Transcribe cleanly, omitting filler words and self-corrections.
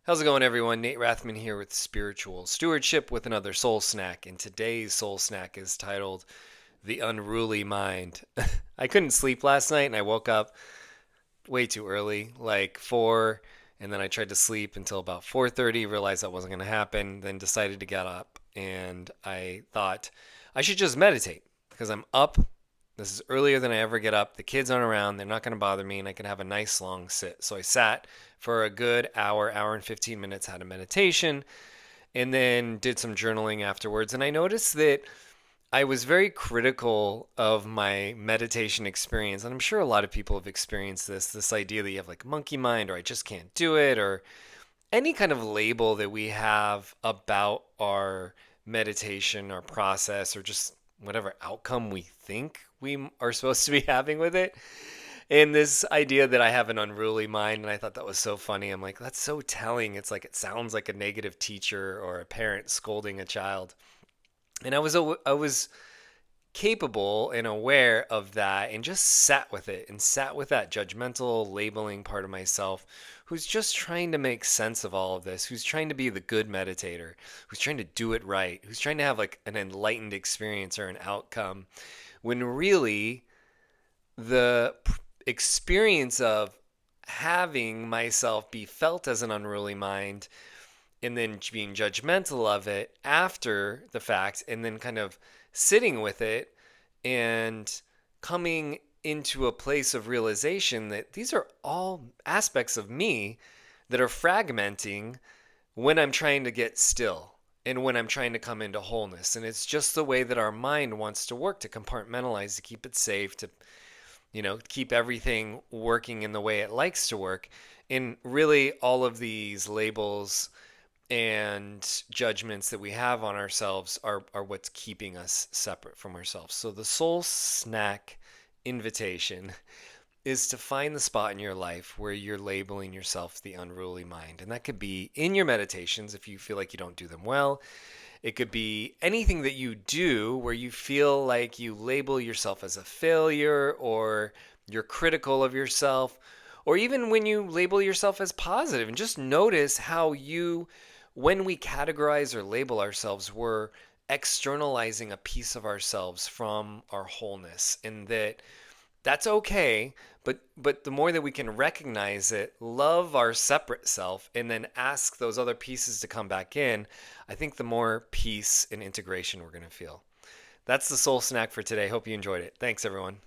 How's it going, everyone? Nate Rathman here with Spiritual Stewardship with another soul snack. And today's soul snack is titled The Unruly Mind. I couldn't sleep last night and I woke up way too early, like 4, and then I tried to sleep until about 4:30, realized that wasn't going to happen, then decided to get up and I thought I should just meditate because I'm up. This is earlier than I ever get up. The kids aren't around. They're not going to bother me, and I can have a nice long sit. So I sat for a good hour and 15 minutes, had a meditation, and then did some journaling afterwards. And I noticed that I was very critical of my meditation experience. And I'm sure a lot of people have experienced this idea that you have like monkey mind, or I just can't do it, or any kind of label that we have about our meditation, our process, or just whatever outcome we think we are supposed to be having with it. And this idea that I have an unruly mind, and I thought that was so funny. I'm like, that's so telling. It's like it sounds like a negative teacher or a parent scolding a child. And I was capable and aware of that and just sat with it and sat with that judgmental labeling part of myself who's just trying to make sense of all of this, who's trying to be the good meditator, who's trying to do it right, who's trying to have like an enlightened experience or an outcome, when really the experience of having myself be felt as an unruly mind and then being judgmental of it after the fact and then kind of sitting with it and coming into a place of realization that these are all aspects of me that are fragmenting when I'm trying to get still and when I'm trying to come into wholeness. And it's just the way that our mind wants to work, to compartmentalize, to keep it safe, to keep everything working in the way it likes to work. And really, all of these labels and judgments that we have on ourselves are what's keeping us separate from ourselves. So, the soul snack invitation is to find the spot in your life where you're labeling yourself the unruly mind. And that could be in your meditations if you feel like you don't do them well. It could be anything that you do where you feel like you label yourself as a failure or you're critical of yourself, or even when you label yourself as positive. And just notice how when we categorize or label ourselves, we're externalizing a piece of ourselves from our wholeness, and that's okay. But the more that we can recognize it, love our separate self, and then ask those other pieces to come back in, I think the more peace and integration we're going to feel. That's the soul snack for today. Hope you enjoyed it. Thanks, everyone.